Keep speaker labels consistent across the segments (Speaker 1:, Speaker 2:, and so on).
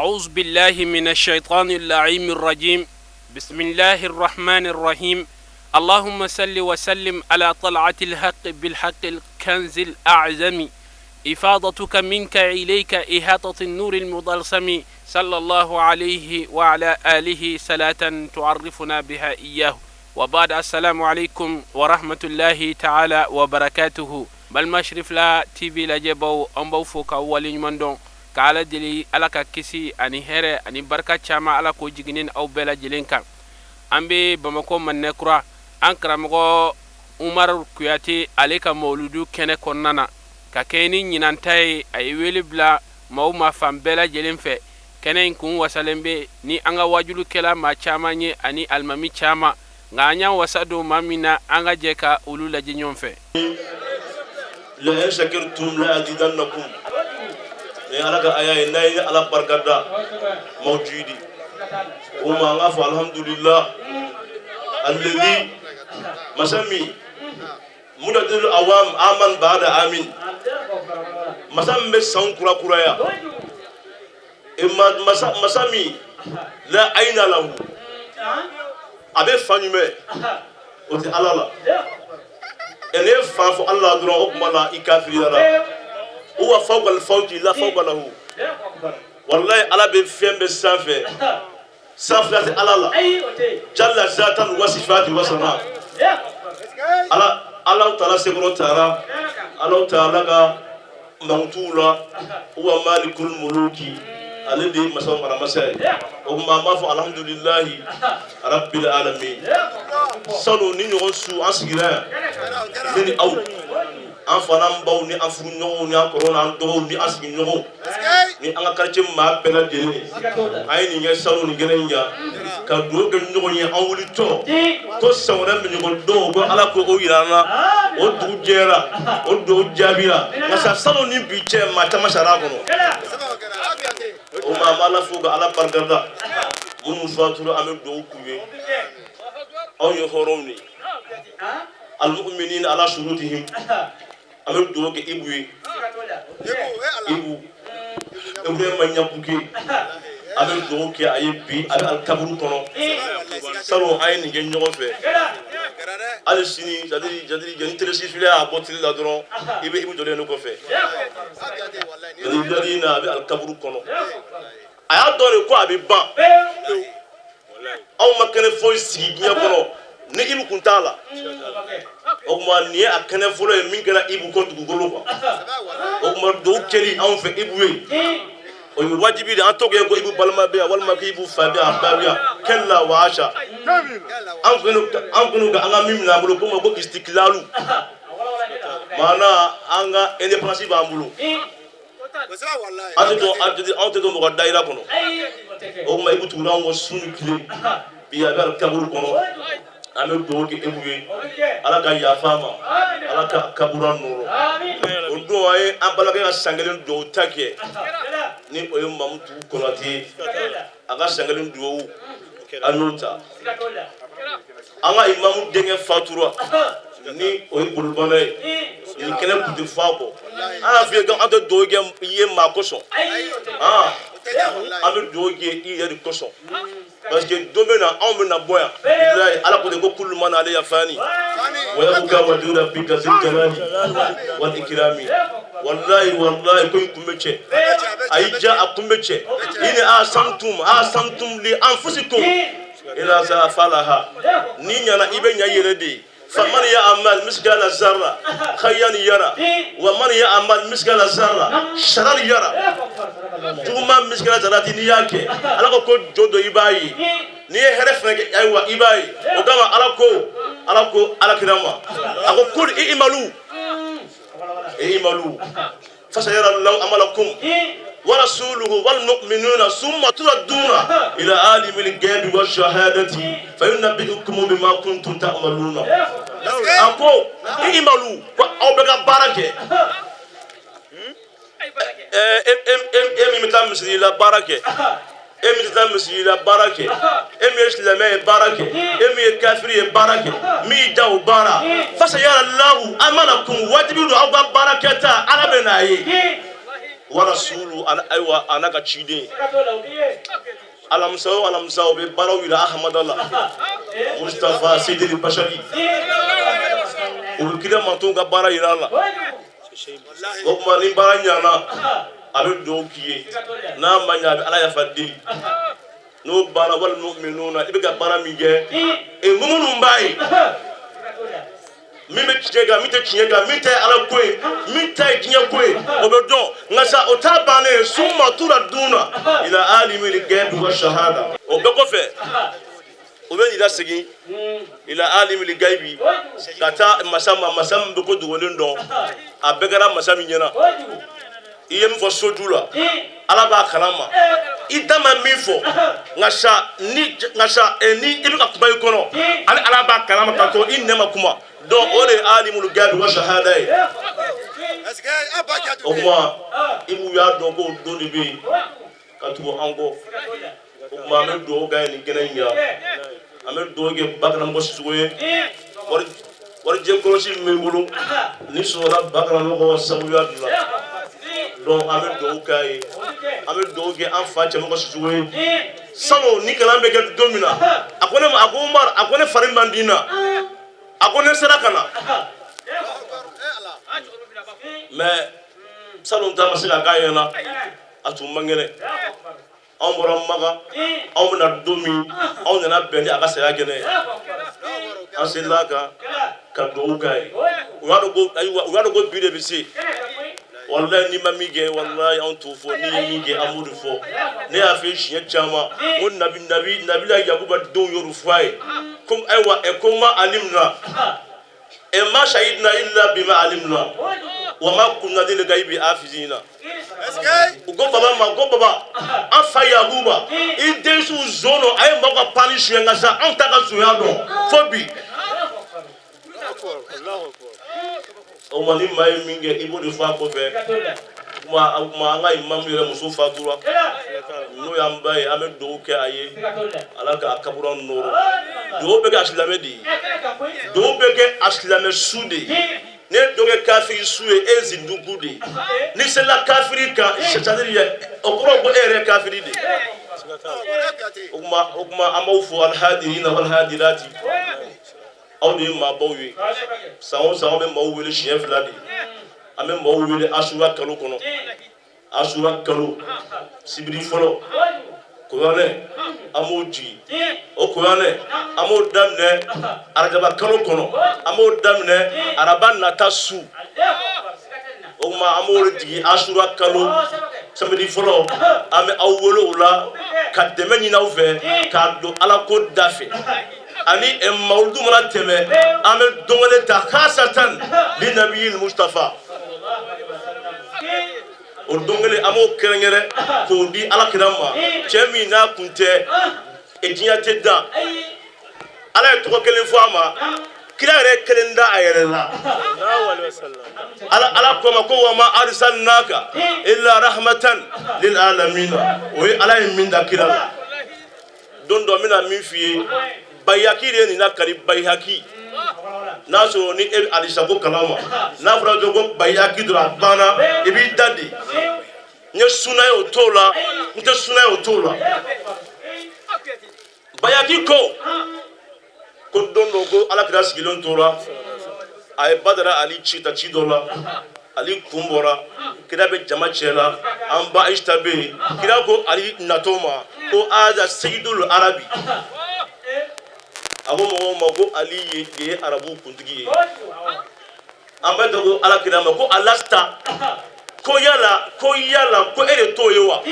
Speaker 1: أعوذ بالله من الشيطان اللعين الرجيم. بسم الله الرحمن الرحيم. اللهم صل وسلم على طلعة الحق بالحق الكنز الأعظم، إفاضتك منك إليك إحاطة النور المضلسم، صلى الله عليه وعلى آله صلاة تعرفنا بها إياه. وبعد السلام عليكم ورحمة الله تعالى وبركاته. بل مشرف لا تي في لجبو أمبو فوق أولين مندون kala dili ala ka kisi ani here ani barka chama ala ko jiginin aw bela jilinka ambe bamako manne kura an karamogo Umar Kuyate aleka mauludu kene konnana ka keni nyinantai ay welibla mauma fam bela jilinfe kene kun wasalembe ni anga wajulu kela ma chama nye ani almami chama nganya wasado mamina anga jeka ulula jinyonfe
Speaker 2: la shakartum la azidannakum alaga aya nay ala barkada mawjudi wama ngafu alhamdulillah alladhi masami mudadul awam aman ba'da amin masam be san kura kuraya masami la aina lahu abe fanyume oti alala ene fa fo allah duro okmala ikafirira هو فوق الفوق لا فوق له والله على بفهم بالسافة سافلة على الله جل ذاتا وصفات وصنع على تعالى سكرو تعالى على تعالى موتولا هو مالك الملوك الذي مسوى مرمسه وما ما فو الحمد لله رب العالمين صلوا نيو سو اسغرا من او anfanam baw ni afru ñogo ni corona do ni asgi ñogo ni anga quartier ma bela dele ay ni ngey salu ni gene nya ka do ga ñogo ni awuli to sawra mi ñogo do go ala ko o yirana o du jera o do jabira ngasa salu ni bi che ma tamashara ko o ma mala fuga ala bargarda mun faturu am do kuwe aw yo horomni al mu'minina ala shurutihim amen do ke ibu manya buke amen do ke ayebi al kaburu kono saro ayni gen nyogo fe al sini jadi jeni telesi file a botil la doron ibu do le no ko fe jadi na abi al kaburu kono aya do ko abi ban aw makene fo sigi nya kono ni ibu kuntala o ma ni akene folo e mingala ibu ko dugolo ko o ma do keli an fe ibu we o yi wajibi de an to ko ibu balma be wal ma ibu fa be abawiya kella wa asha an kunu ga anga mimna bulo ko ma bo istiklalu mana anga independence ba bulo ante do mo daira kono o ma ibu turan wo sunu kile biya gal kaburu kono ame do ke ebuwe ala ka yafama ala ka kabura nuro o do ay abala ka sangalen do take ni o yum mamutu kolati aga sangalen do anulta anga imamu denge fatura ni o bulbane ni kene puti fako ala fi ga ante do ge ye makoso ame do ge iye de koso parce que domaine en mena boya billahi ala ko de ko kullu man alayya fani wa yabqa wajura bika zil jalali wal ikrami wallahi ko kumbeche aija akumbeche ini asantum li anfusikum ila sa falaha ni nyana ibe nya yerede فمن يعمل مثقال ذرة خيرا يرى ومن يعمل مثقال ذرة شرا يرى دوما مثقال ذرة نياكي على كو جودو إباي ني هرفنك أيوة إباي وكما على كرامة أقول كل إيمالو فسيرى الله عملكم ورسوله والمؤمنون ثم تردون إلى عالم الغيب والشهادة فينبئكم بما كنتم تعملون أقول إيمالو أو بقى بركة متى مسير لا بركة متى مسير لا بركة إسلامي بركة كافر بركة ميجاو برا فسيرى الله عملكم وتبدو أو بركة على بناي wa rasulu aywa anaka ciden alamsa o be baraw ila ahmadallah mustafa sidil bashari o kila manton ga bara ila Allah o kuma ni bara nyana abe do kiye na manya be ala ya fadili no bara wal mu'minuna ibe ga bara mi je e mumunu mbai mi be tiega mi te tiega mi te ala koy mi te tinya koy o be don ngasa o tabane summa turaduna ila alimi al-ghaib wa shahada o be ko fe o be ila sigi ila alimi al-ghaib kata masam be ko duwolen don abegara masam nyena iye mi fo sojula ala ba kalama idama mi fo ngasa ni ibe ka kuma ikono ala ba kalama ka to inema kuma donc ore alimul ghaib wa shahada o kuma ibu ya do ko do ni be ka tu ango o kuma me do ga ni genanya ame do ge bakana mo suwe war je ko si me bulu ni so la bakana mo sabu ya dula donc ame do kai ame do ge en fa mo suwe sano ni kala be ge domina akone Umar akone farim bandina akone serakana mais salon ta masila kayena atu mangene ambora maga amna domi amna bendi aka sera gene asilaka ka do gay wado go bide bisi wallahi ni mamige wallahi on tu fo ni mige amudu fo ne afi shiye chama on nabi la yakuba don yoru fay kum aywa e kuma alimna e ma shahidna illa bima alimna wa ma kunna lil ghaibi afizina go baba afa yakuba ide su zono ay mako punish ngasa on taka zuyado fobi Allahu akbar o mani mai minge ibo de fa ko be ma nga imam yere muso fatura no yambaye ame do ke aye alaka akaburan noro do be ga islame di do be ke islame sudi ne do ke kafiri suwe ezindugudi ni c'est la kafiri ka c'est-à-dire okoro go ere kafiri di okuma amawfu al hadirina wal hadirati aw de ma bawi sawo be mawwele chef la di ame mawwele asura kalo kono asura kalo sibiri folo koyane amoji o koyane amo damne arajaba kalo kono amo damne araban natasu o ma amo digi asura kalo samedi folo ame awwelo ula kademe nyina uve kado ala ko dafe ani mawludu mana teme ame dongale ta khasatan li nabiyil mustafa o dongale amo kerengere ko di ala kirama chemi na kunte ejinya tedda ala to kelen fama kila re kelenda ayerela sallallahu alaihi wasallam ala ko ma ko wa ma arsalnaka illa rahmatan lil alamin o ala min da kila don do mina min fiye bayaki re ni na kari bayaki naso ni alisa ko kalama na fura do ko bayaki dura bana ibi dadi nye suna yo tola nte suna yo tola bayaki ko don do go ala kira sigilon tola ay badara ali chita chidola ali kumbora kira be jama chela amba ishtabe kira ko ali natoma ko aza sayyidul arabi abo mo ko ali ye arabu kuntigi amba do ala kira ko alasta ko yala ko ere to yewa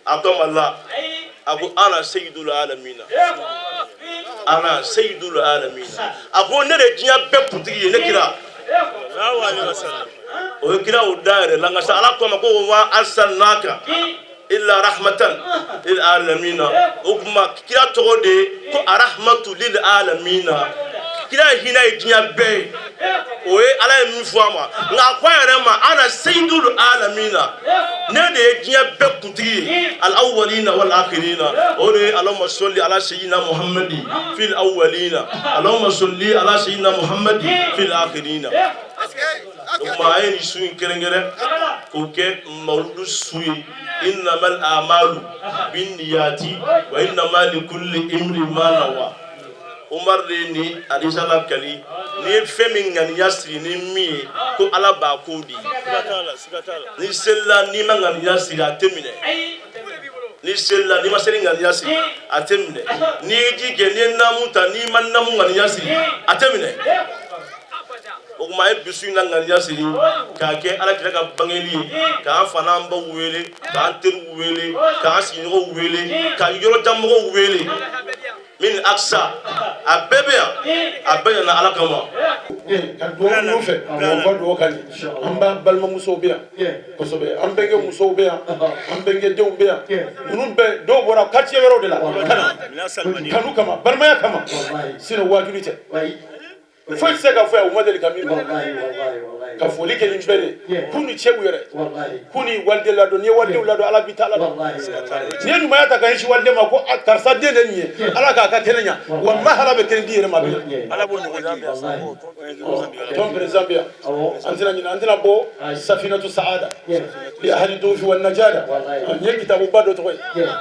Speaker 2: akamalla abu ana sayyidul alamin ana sayyidul alamin abu ne de jiya be kuntigi ne kira sallallahu alaihi wasallam o kira o dare langa sa ala ko ko wa arsalnaka illa rahmatan lil alamin o kuma kira to de ko rahmatu lil alamin kira hina jiya be o ala mi fuama nga kwere ma ana sayyidul alamin ne de jiya be kuntigi al awwalina wal akhirina o de allahumma salli ala sayyidina muhammadi fil awwalina allahumma salli ala sayyidina muhammadi fil akhirina ma ayni suin kerengere ko ke mawludu suyi innamal a'malu binniyati wa innamal likulli imrin ma nawa Umar de ni adisala kali ni femi ngani yasri ni mi ko ala ba ko di ni sella ni mangani yasri atemine ni sella ni maseri ngani yasri atemine ni jige ni namuta ni mannamu ngani yasri atemine o ma e bisu na ngani yasri ka ke ala kira ka bangeli ka fana mba wele ka anteru wele ka sinyo wele ka yoro jammo wele min aksa abebe na ala kama
Speaker 3: ka duwa mu fe ko do kan amba balma muso be ko so be ambenge muso be ambenge dew be munun be do bora quartier wero de la kanu kama balma ya kama sino wajurite fo sega fo o model kamino ka foli ke limbere kuni chebu yere kuni walde la do ni walde la do ala bitala ni nu mayata kan shi walde ma ko karsa de le ni ala ka tenenya wallahi ala be ken di yere ma be ala bo no zambia ton per zambia anzina ni andina bo safinatu saada li ahli dufi wan najada ni kitabu bado to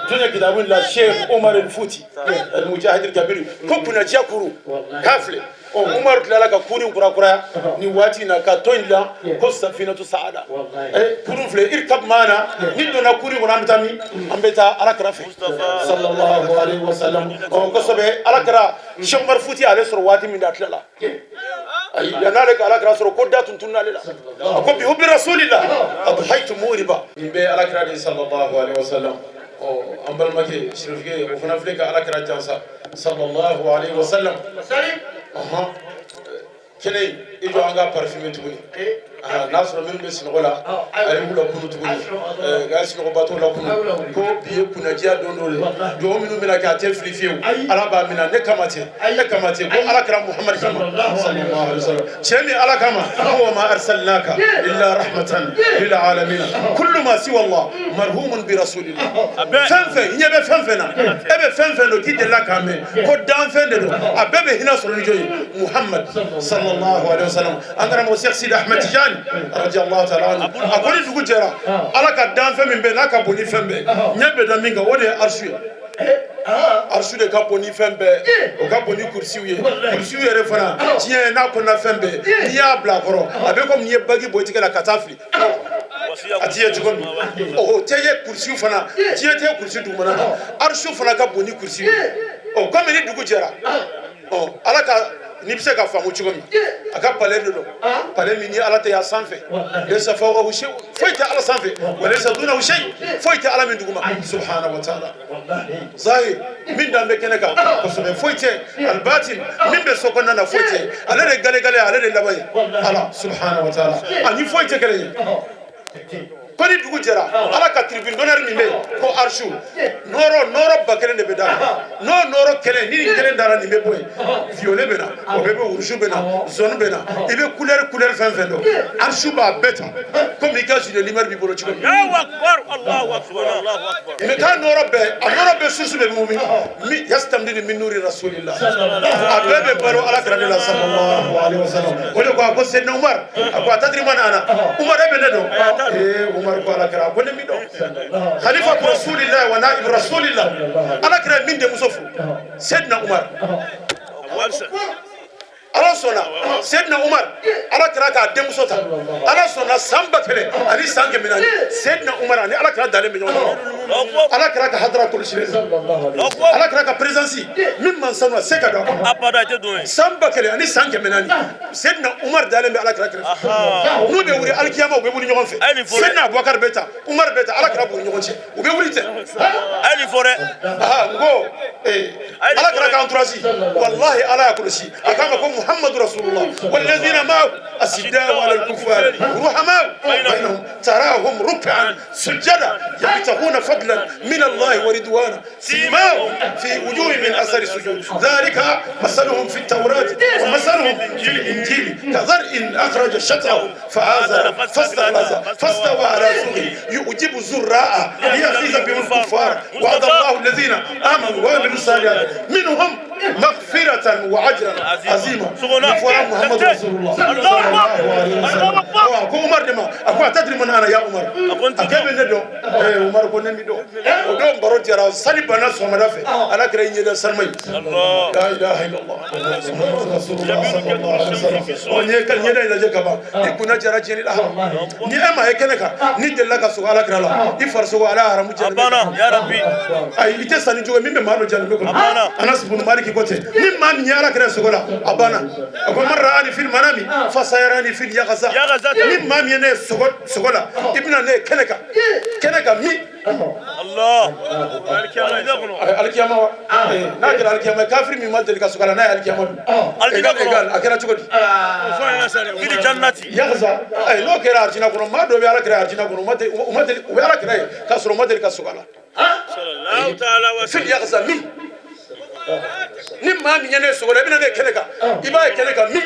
Speaker 3: jonya kitabu la sheikh Omar al-Futi al-mujahid al-kabir ko kuna jakuru kafle Umar tilala ka kuni kura ni wati na ka toinla ko safinatu saada kurun fle irkab mana ni dona kuri ko namtami ambeta alakra fe sallallahu alaihi wasallam ko sobe alakra Sheikh Umar Futi ale soro wati min datlala ay yanale ka alakra soro ko datun tunna lela ko bi hubbi rasulillah adhaytu muriba be alakra sallallahu alaihi wasallam ambal make shirifge ko fana fle ka alakra jansa sallallahu alaihi wasallam kene ijo anga parfumé tuguni nasro min be sinola ay wula kunu tuguni ga sino bato la kunu ko biye kuna dia dondole do minu mina ka tel flifiu ala ba mina ne kamate ko ala kram Muhammad sallallahu alaihi wasallam chemi ala kama huwa ma arsalnaka illa rahmatan lil alamin kullu ma siwa Allah marhumun bi rasulillah fanfe nyebe fanfe na ebe fanfe no kite la kame ko danfe de do abebe hina soro joyi Muhammad sallallahu alaihi wasallam andara mo Sheikh Sidi Ahmed Tijani radiyallahu ta'ala anhu akoni dugu jera ala ka danfe min be na ka boni fembe nyebe da minga wode arsu de ka boni fembe o ka boni kursiye re fana tiye na ko na fembe ni ya bla koro abe ko ni bagi boyti kala katafli atiye tugon o teye kursi fana tiye te kursi du mana arsu fana ka boni kursi o comme ni dugu jera o ala ka ni bise ka famu chugomi aka pale do pale mini ala ta ya sanfe laysa fawqa shay faita ala sanfe wa laysa duna shay faita ala min duguma subhanahu wa ta'ala zahir min dambe keneka ko so be foite al batin min be sokonna na foite ala de gale ala de labay ala subhanahu wa ta'ala ani foite kele koni dugu jera ala ka tribune d'honneur min be ko arshu noro bakelen de beda noro kelen ni kelen dara ni be boy violet bena o bebe rouge bena zone bena ibe couleur fin do arshu ba beta comme il cache de lumière bi bolo chiko Allahu akbar me ka noro be susu be mu'min mi yastamdi min nuri rasulillah abebe baro ala karade la sallallahu alaihi wasallam o ko sedna Umar ko tadri man ana Umar be do Umar ko ala kira ko mi do khalifa rasulillah wa naib rasulillah ala kira min de musofu sedna Umar ala sona sedna Umar ala kira ka de musota ala sona samba kele ali sange minani sedna Umar ani ala kira dale minyo ala kira ka hadratul shirk ala kira ka présence min man sanwa seka do apada te do samba kele ani sange minani sedna Umar dale mi ala kira no be wuri alkiyama be wuri nyogon fe sedna Abubakar beta Umar beta ala kira bu nyogon che o be wuri te ali fore ngo ala kira ka entourage wallahi ala yakulsi akama ko محمد رسول الله والذين معه أشداء على الكفار رحماء بينهم تراهم ركعا سجدا يبتغون فضلا من الله ورضوانا سيماهم في وجوه من أثر السجود ذلك مثلهم في التوراة ومثلهم في الإنجيل كزرع أخرج شطأه فآزر فاستوى على سوقه يعجب الزراع ليغيظ بهم الكفار وعد الله الذين آمنوا وعملوا الصالحات منهم مغفرة حسنة وأجرا عظيما لفرع محمد رسول الله صلى الله عليه وسلم أكو عمر دما أكو تدري من أنا يا عمر أكيد ندو عمر كون ندو ودوم برود يرى سالي بنا سوما دافع على كريم يدا سلمي لا إله إلا الله محمد رسول الله صلى الله عليه وسلم ونيكال يدا إلى جكبا يكون جرا جري الأهرام ni ama hekeneka ni della ka suga ala krala ifar suga ala haramu jalme
Speaker 4: abana ya rabbi
Speaker 3: ay ite sani jogo mimbe malo jalme ko anas bin malik gote min ma min ala kra suga abana ko marra ani fil manami fa sayarani fil yaghza min ma min ne suga ibna ne keneka mi
Speaker 4: allah
Speaker 3: alkiyama na kira alkiyama kafir mi madal ka suga na alkiyama egal akira chugodi
Speaker 4: fil jannati
Speaker 3: yaghza ay no kira arjina kono ma do be ala kira arjina kono umate o ala kira ka suro madal ka suga
Speaker 4: sallallahu ta'ala wa
Speaker 3: fil yaghza mi ni ma mi ne suga ibna ne keneka iba keneka mi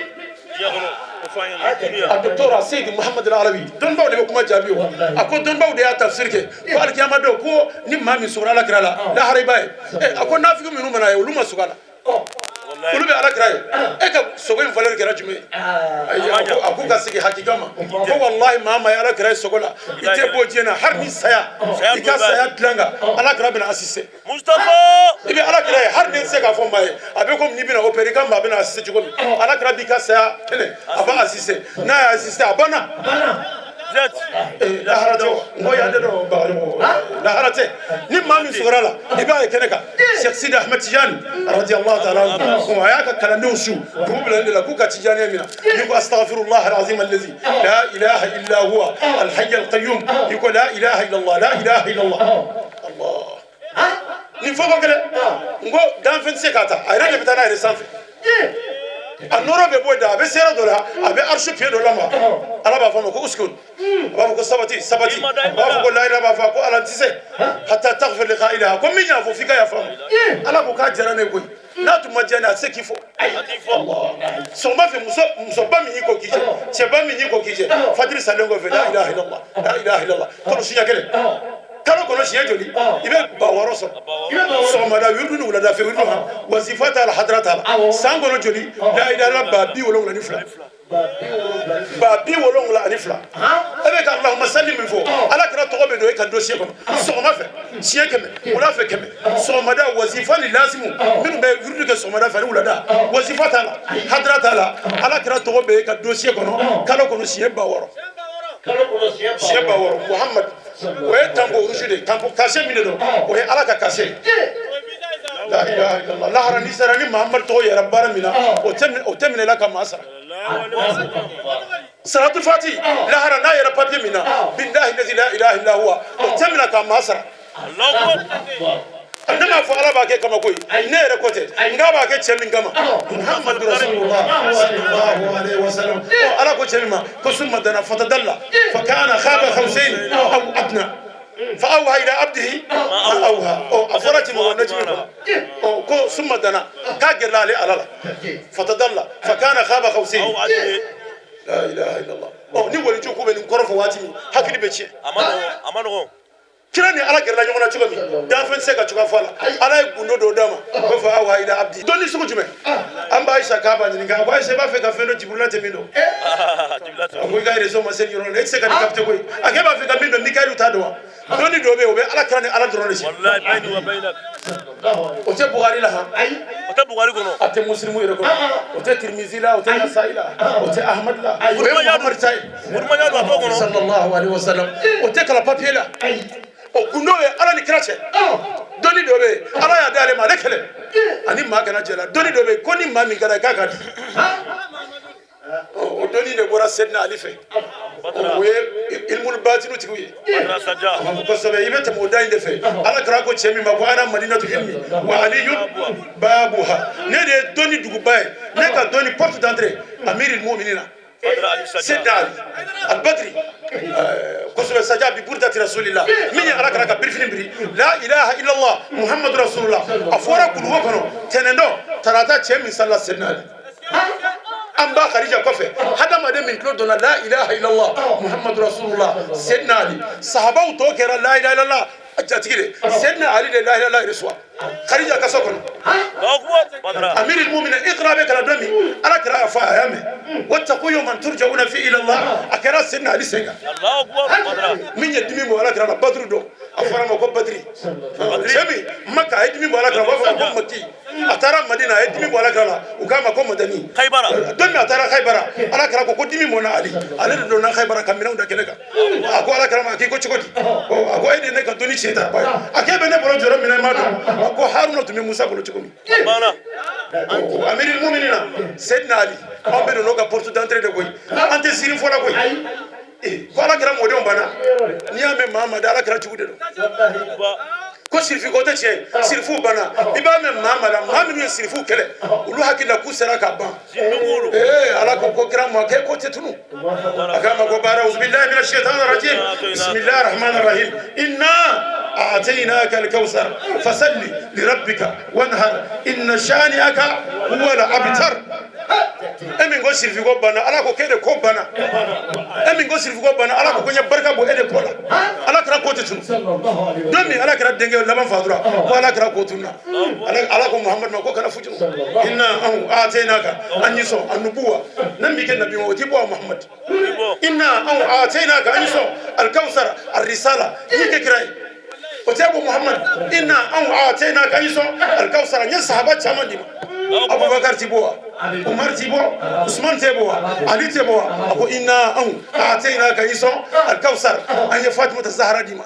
Speaker 3: الدكتور سيد محمد العربي دون باو دي كما جابيو اكو دون باو دي تفسير كي قال كيما دو كو نيم مامي سورا لا كرالا لا هريباي اكو نافيو منو منا يولو ما سوغالا والله بي على كراي اك سوغين فالر كرا جمي اكو كاسكي حقيقه ما والله ماما يا كراي سوغلا يتي بوجينا حرني سيا يكا سيا دلانغا على كرا بنا اسيسي
Speaker 4: مصطفى
Speaker 3: ibe ala kira har den se ka fo mbaye abe ko ni bina opérer kan ba bina assisté jugomi ala kira bi ka sa tele aba assisté na assisté abana
Speaker 4: jet
Speaker 3: la harato mo ya de do ba la harate ni mami sugrala ibe ay keneka Sheikh Sidi Ahmed Tijani radiyallahu ta'ala anhu wa ya ka kalando su dubla la ku ka Tijani amina yiko astaghfirullah alazim alladhi la ilaha illa huwa alhayy alqayyum yiko la ilaha illa Allah la ilaha illa Allah Allah ni fo ko kele ngo dan fen sekata ay rede bitana ay sanfe anoro be boda be sera dola abe arshu pie dola ma ala ba famo ko uskun ba ko sabati ba ko la ilaha ba ko ala tise hatta taghfir li qailaha ko min yafu fika ya famo ala ko ka jarane koy na tu majana se kifo Allah so ma fe muso ba mi ko kije che ba mi ko kije fadri salongo fe la ilaha illallah la ilaha illallah ko sinya kele kalo kono siya joli ibe bawaro so so mada wirdu wala da fe wirdu ha wasifata al hadrata sangono joli la ilaha illa babi wala wala nifla babi wala wala nifla ebe ka allahumma sallim min fo ala kira to be do e kan dossier kono so ma fe siya keme wala fe keme so mada wasifa li lazimu min be wirdu ke so mada fa wala da wasifata al hadrata ala kira to be e kan dossier kono kalo kono siya bawaro siya bawaro muhammad oye tambo rujude tambo kase minedo oye alaka kase la ilaha illallah la harani sarani muhammad to ya rabbana mina o temine la kama asra salatul fati la harana ya rabbana mina billahi alladhi la ilaha illa huwa o temine kama asra
Speaker 4: allahu akbar
Speaker 3: andama fo ala ba ke kama koy ne re kote ngaba ke chemin kama muhammad rasulullah sallallahu alaihi wasallam ala ko chemima ko summa dana fatadalla fa kana khaba khawsain aw adna fa awha ila abdihi ma awha o afarati mo najmi o ko summa dana ka gerla le alala fatadalla fa kana khaba khawsain la ilaha illa allah o ni wali joku be ni korofo watimi hakili be che
Speaker 4: amano
Speaker 3: kirani ala gerla nyona chugami dan fen se ka chuga fala ala gundo do dama ko fa awa ila abdi doni suku jume amba aisha ka ba ni ga aisha ba fe ka fe no jibrila te mindo ko ga reso ma sen yoro se ka ni kapte ko ake ba fe ka mindo mikaelu tadwa doni do be o be ala kirani ala drone shi
Speaker 4: wallahi bayni wa baynak
Speaker 3: o te bukhari la ha
Speaker 4: o te bukhari kono
Speaker 3: ate muslimu ire kono o te tirmizi la o te nasai la o te ahmad la o te muhammad sai
Speaker 4: murmanya do to kono
Speaker 3: sallallahu alaihi wasallam o te kala papier la o gundo ye ala ni kirache doni dobe ala ya dale ma lekele ani ma kana jela doni dobe ko ni ma min kana kaka o doni de bora sedna alife o ye ilmul batinu tikuye
Speaker 4: saja
Speaker 3: ko sabe ibete mo dai de fe ala kra ko chemi ma ko ana madinatu ilmi wa aliyun babuha ne de doni dugu bay ne ka doni porte d'entrée amirul mu'minina سيدنا علي البدري قصب السجاب ببردة رسول الله من يعرك رك برفين بري لا إله إلا الله محمد رسول الله أفورا كل وكنو تنندو تراتا تشيم من صلى سيدنا علي أمبا خريجة كفة هذا ما ده من كلودنا لا إله إلا الله محمد رسول الله سيدنا علي صحابة وتوكر لا إله إلا الله أجتكير سيدنا علي لا إله إلا الله رسوا خديجة كسوكن
Speaker 4: الله أكبر بدرا
Speaker 3: أمير المؤمنين اقرأ بك الدمي أنا كرا فاهم واتقوا يوما ترجعون فيه إلى الله أكرا سنة علي سنة
Speaker 4: الله أكبر بدرا
Speaker 3: من يدمي ولا كرا بدر دو أفرما كوب بدري سمي مكة يدمي ولا كرا وفرما كوب مكي أترى مدينة يدمي ولا كرا وكما كوب مدني
Speaker 4: خيبرة
Speaker 3: دمي أترى خيبرة أنا كرا كوب دمي مونا علي علي دونا خيبرة كمينا ودا كنكا أكو على كرا ما كي كوتش كوتي أكو أيدي نكا دوني شيتا أكيد بني بروج جرام من المادو أكو هارون تمي موسى كلو تكومي
Speaker 4: أبانا
Speaker 3: أمير المؤمنين سيدنا علي أمبر نوكا بورتو دانتري دكوي أنت سيرين فولا كوي فولا كرا موديون بانا نيامي ماما دالا كرا تشودو ko sirifi ko te cɛ sirifu banna i b'a mɛn maa ma la maa minnu ye sirifu kɛlɛ olu hakili la k'u sera ka ban ala ko kira ma k'e ko tɛ tunu a k'a ma ko baara uzubillahi mina shaitani rajim bismillahi rahmani rahim inna a'tainaka al-kawthar fasalli li rabbika wanhar inna shani'aka huwa al-abtar emin ko sirifi ko banna ala ko k'e de ko banna emin ko sirifi ko banna ala ko ɲɛ barika bo e de ko la ala kira ko tɛ tunu don min ala kira denkɛ laban fatura ko ala kira ko tunna ala ko muhammad ma ko kana fujuru inna a'tainaka an yiso annubuwa nan bi ke nabi wa tibo muhammad inna a'tainaka an yiso al-kawthar ar-risala yike kirai o tibo muhammad inna a'tainaka an yiso al-kawthar nya sahaba chaman dima abubakar tibo umar tibo usman tibo ali tibo ko inna a'tainaka an yiso al-kawthar an ya fatima az-zahra dima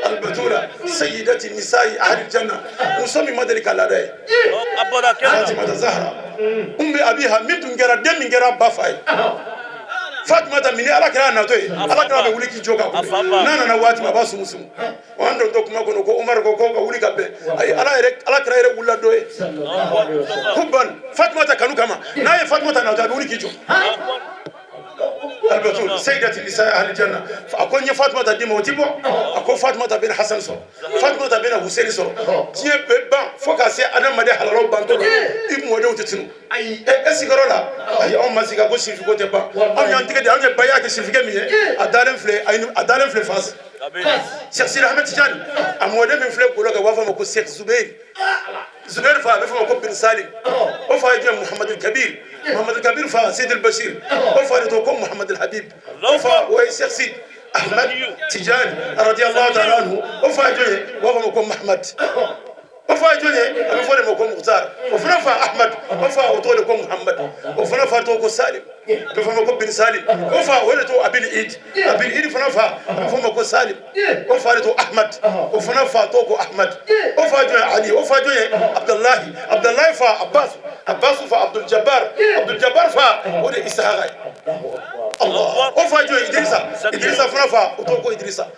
Speaker 3: البتولة سيدة النساء أهل الجنة مسمي مدرك الله ده فاطمة الزهراء أم أبيها من تنجرا دم من جرا بافاي فاطمة مني على كلام ناتوي على كلام بقولك جوكا نانا نواتي ما باسو مسلم وأنا دوك ما كنو كو عمر كو بقولك أبى أي على كلام ولا دوي كوبان فاطمة كانوا كما ناي فاطمة ناتوي بقولك جو البتول سيدة النساء أهل الجنة فأكون فاطمة تدي موتيبو أكون فاطمة بين حسن صو فاطمة بين حسين صو تيه ببا فوكاسي أنا ما ده حلال بانتو إبن ودو تتنو أسيكرولا أي أم ماسيكا بوشي في كوتة با أم يانتيك دي أم يبايا كشيفيك مية أدارم فلي فاس شيخ سيد أحمد تجاني أمودة من فلي كولا كوافا مكو شيخ زبير فا بفهم مكو بن سالم وفا يجي محمد الكبير فا سيد البشير وفا يتوكم محمد الحبيب وفا ويشيخ سيد أحمد تجاني رضي الله تعالى عنه وفا يجي وفا مكو محمد وفا يجي أبفهم مكو مختار وفنفا أحمد وفا وطولكم محمد وفنفا توكو سالم بفهم مكو بن سالم وفا ولتو أبي الإيد فنفا بفهم مكو سالم وفا ولتو أحمد وفنفا توكو أحمد وفا يجي علي وفا يجي عبد الله فا عباس فا عبد الجبار فا ولي إسحاق الله وفا يجي إدريسا فنفا وتوكو إدريسا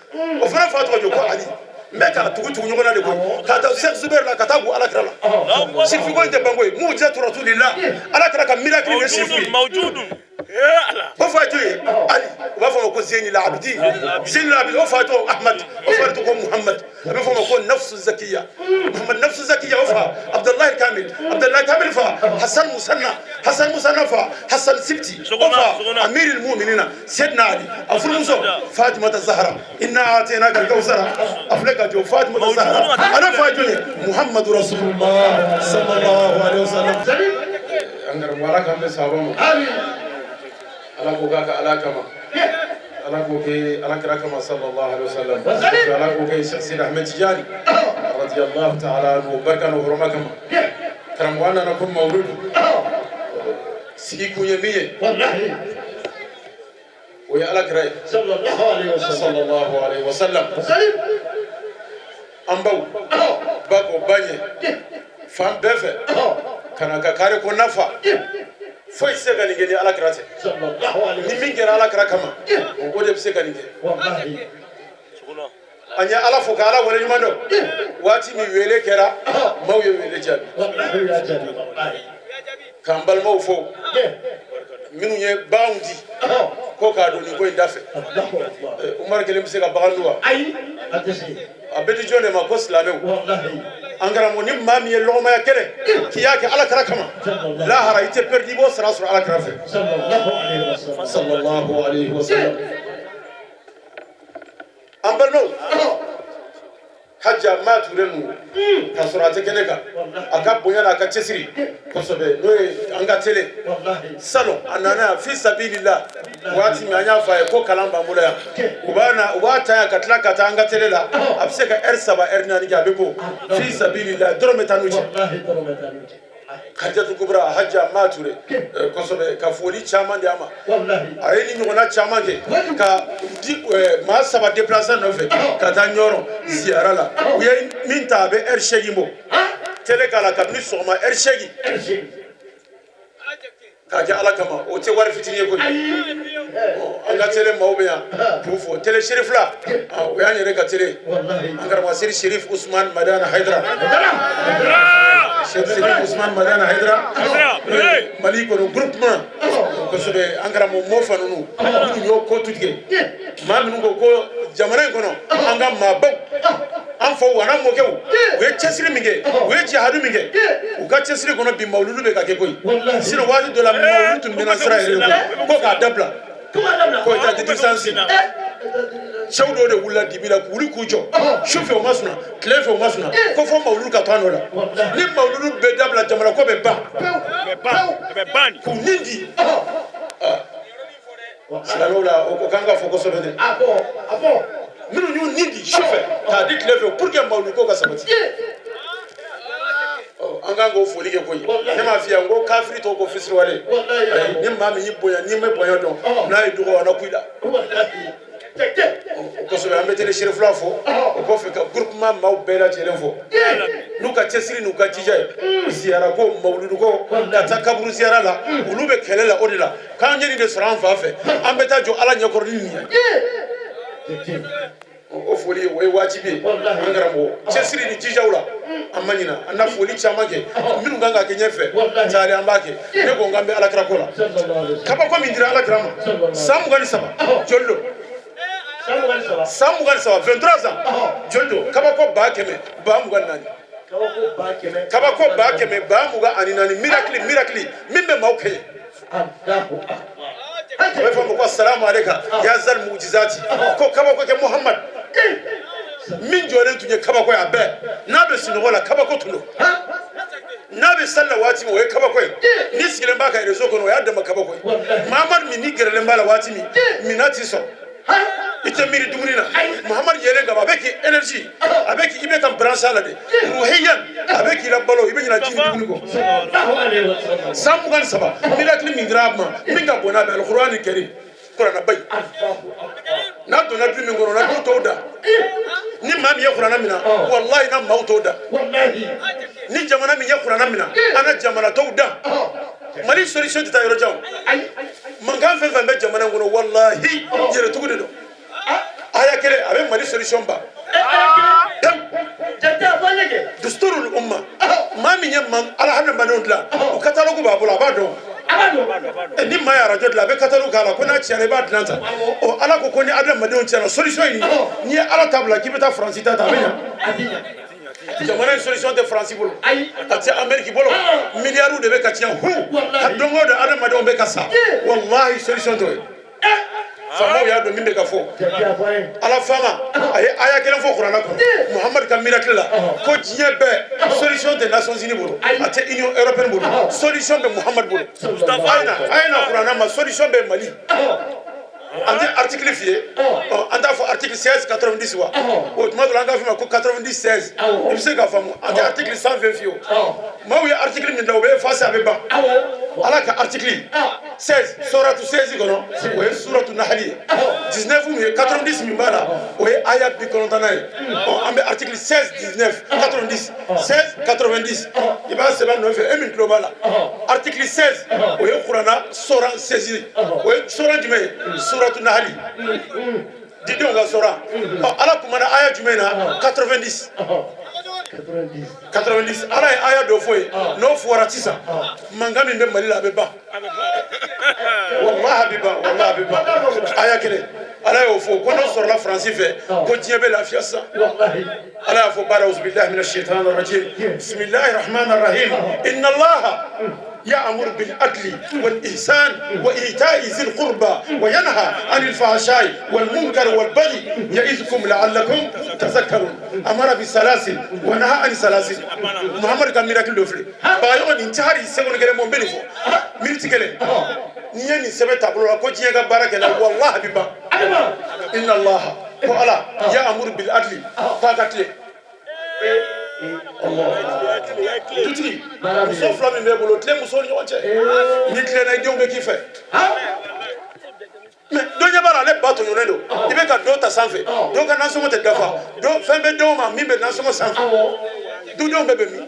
Speaker 3: وفنفا توكو علي مكا تقول نقولنا لكم كذا شيخ زبير لا كتابه على كرلا شوفي وين تبغوا موجة رسول الله على كرلا كميراكل يشوفي
Speaker 4: موجود يا الله
Speaker 3: وفاجئ علي وفما كون زين العابدين وفاتو أحمد وفاتو محمد وفما كون نفس الزكية محمد نفس الزكية وفا عبد الله كامل فا حسن مسنى فا حسن سبتي وفا أمير المؤمنين سيدنا علي أفرمزو فاطمة الزهراء إنا أعطيناك الكوثر أفلك جو فاطمة الزهراء أنا فاجئ محمد رسول الله صلى الله عليه وسلم أنا مبارك هم بسابهم ala ko kaka ala kama ala ko ke ala kira kama sallallahu alaihi wasallam ala ko ke Sheikh Sidi Ahmed Tijani radiyallahu ta'ala anhu barka no horoma kama karam wana na kun mawlud sigi kunye miye wallahi wa ya ala kira sallallahu alaihi wasallam ambau bako banye fam befe kana ka kare ko nafa foi sega ni geni ala krate sallallahu alaihi ni mingera ala krakama o de sega ni wallahi anya ala foka ala wala nyumando wati mi wele kera mawye wele jabi wallahi ya jabi wallahi kambal mawfo minu ye baundi ko ka do ni ko ndafe umar kelem sega baganduwa ay atesi abedi jone ma ko slame wallahi angara mo nim mami ye loma ya kele ki yake ala kara kama la hara ite perdi bo sara sur ala kara fe sallallahu alaihi wasallam ambarno hajja ma turenu ka sɔrɔ a tɛ kɛnɛ kan a ka bonya n'a ka cɛsiri kosɛbɛ n'o ye an ka télé salon a nana yan fi sabilillah waati min an y'a fɔ a ye ko kalan b'an bolo yan u b'a ta yan ka tila ka taa an ka télé la a bɛ se ka heure 3 heure 4 kɛ a bɛ bɔ fi sabilillah dɔrɔn bɛ taa n'u cɛ Khadijatu Kubra hajja ma ture kosɛbɛ ka foli caman di a ma a ye ni ɲɔgɔnna caman kɛ ka maa 3 déplacer nɔfɛ ka taa ɲɔrɔ ziyara la u ye min ta a bɛ heure 8 bɔ télé k'a la kabini sɔgɔma heure 8 k'a kɛ ala kama o tɛ wari fitinin ye koyi an ka télé maaw bɛ yan k'u fo télé Cherif la o y'an yɛrɛ ka télé an karamɔgɔ seri Cherif Usman Madana Haidara Cherif Usman Madana Haidara Mali kɔnɔ groupement kosɛbɛ an karamɔgɔ Mofa ninnu minnu y'o ko tigɛ maa minnu ko jamana in kɔnɔ an ka maabaw an faw wa n'an mɔkɛw u ye cɛsiri min kɛ u ye jihadu min kɛ u ka cɛsiri kɔnɔ bi mawuludu bɛ ka kɛ koyi sinon waati dɔ la mawuludu tun bɛna sira yɛrɛ ko k'a dabila ko état de distance cɛw dɔw de wulila dibi la k'u wuli k'u jɔ su fɛ u ma sɔnna tile fɛ u ma sɔnna ko fɔ mawuludu ka to an nɔ la ni mawuludu bɛ dabila jamana ko bɛ ban k'u nin di silamɛw la o kan ka fɔ kosɛbɛ dɛ minnu y'u nin di su fɛ k'a di tile fɛ pour que mawuludu ko ka sabati an kan k'o foli kɛ koyi ne m'a f'i ye n ko kafiri tɔw ko fisiriwale ni maa min y'i bonya n'i ma bonya dɔn n'a ye dɔgɔ a na kuyi la o kosɛbɛ an bɛ télé Cherif la fɔ o kɔfɛ ka groupement maaw bɛɛ lajɛlen fɔ n'u ka cɛsiri n'u ka jija ye ziyara ko mawuludu ko ka taa kaburu ziyara la olu bɛ kɛlɛ la o de la k'an ye nin de sɔrɔ an fa fɛ an bɛ taa jɔ ala ɲɛkɔrɔ ni nin ye o foli o ye wajibi ye an karamɔgɔ cɛsiri ni jijaw la an ma ɲina an na foli caman kɛ minnu kan ka kɛ ɲɛfɛ cari an b'a kɛ ne ko n k'an bɛ alakira ko la kabako min dira alakira ma san 23 joli don san 23 23 ans joli don kabako 100 224 kabako 100 224 miracle min bɛ maaw kɛɲɛ a bɛ fɔ ma ko assalamu aleyka ya zal mujizati ko kabako kɛ Muhammad min jɔlen tun ye kabako ye a bɛɛ n'a bɛ sunɔgɔ la kabako tun don n'a bɛ sali la waati min o ye kabako ye ni sigilen b'a ka réseau kɔnɔ o y'a dama kabako ye Muhammad min ni gɛrɛlen b'a la waati min mina t'i sɔrɔ i tɛ miiri dumuni na Muhammad yelen ka ban a bɛ k'i énergie a bɛ k'i i bɛ ka branché a la de ruhiyan a bɛ k'i la balo i bɛ ɲinɛ ji ni dumuni kɔ san 23 miracle min dira a ma min ka bon n'a bɛɛ alqur'ani karim kuranna bayi n'a donna du min kɔnɔ na du t'o da ni maa min ye kuranna minɛ wallahi na maaw t'o da ni jamana min ye kuranna minɛ an na jamana t'o da Mali solution tɛ taa yɔrɔ jan mankan fɛn fɛn bɛ jamana in kɔnɔ wallahi yɛrɛtugu de don aya kelen a bɛ Mali solution ban dusturul umma maa min ye ala hadamadenw dilan o catalogue b'a bolo a b'a dɔn ni maa ye arajo dilan a bɛ catalogue k'a la ko n'a tiɲɛna i b'a dilan tan ala ko ni adamadenw tiɲɛna solution ye nin n'i ye ala ta bila k'i bɛ taa Faransi ta a bɛ ɲa jamana in solution tɛ Faransi bolo a tɛ Amérique bolo miliyariw de bɛ ka tiɲɛ hu a don o don adamadenw bɛ ka sa wallahi solution t'o ye faamaw y'a dɔn min bɛ ka fɔ ala faama a ye aya kelen fɔ kuranna kɔnɔ Muhammad ka miracle la ko diɲɛ bɛɛ solution tɛ Nations Unies bolo a tɛ Union européenne bolo solution bɛ Muhammad bolo a ye na kuranna ma solution bɛ Mali an tɛ article f'i ye an t'a fɔ article 16 90 wa o tuma dɔ la an k'a fɔ ma ko 90 16 i bɛ se k'a faamu an tɛ article 120 f'i ye maaw ye article min da o bɛ effacer a bɛ ban ala ka article 16 suratu 16 kɔnɔ o ye suratu Nahli ye 19 min ye 90 min b'a la o ye aya 90 ye an bɛ article 16 19 90 16 90 i b'a sɛbɛn nɔfɛ e min tulo b'a la article 16 o ye kuranna sura 16 o ye sura jumɛn ye suratu Nahli didenw ka sura ala kumana aya jumɛn na 90 ala ye aya dɔ fɔ ye n'o fɔra sisan mankan min bɛ Mali la a bɛ ban wallahi a bɛ ban aya kelen ala y'o fɔ ko n'o sɔrɔla faransi fɛ ko diɲɛ bɛ lafiya sisan ala y'a fɔ baara auzubillahi minash shaitani rajim bismillahi rahmani rahim inna allaha يأمر بالعدل والإحسان وإيتاء ذي القربى وينهى عن الفحشاء والمنكر والبغي يعظكم لعلكم تذكرون أمر بالسلاسل ونهى عن السلاسل محمد كان ميراكل دوفلي بايون انتهاري سيكون كلام مبينفو ميرتي كلام نيني سبت تقول كو جيغا بارك والله بيبا إن الله وعلا يأمر بالعدل فاكتلي tutigi muso fila min bɛ bolo tile muso ni ɲɔgɔn cɛ ni tilenna i denw bɛ k'i fɛ mais dɔ ɲɛ b'a la ale ba tɔɲɔnen don i bɛ ka dɔ ta sanfɛ dɔ ka nasɔngɔ tɛ dafa dɔ fɛn bɛ denw ma min bɛ nasɔngɔ sanfɛ dudenw bɛɛ bɛ min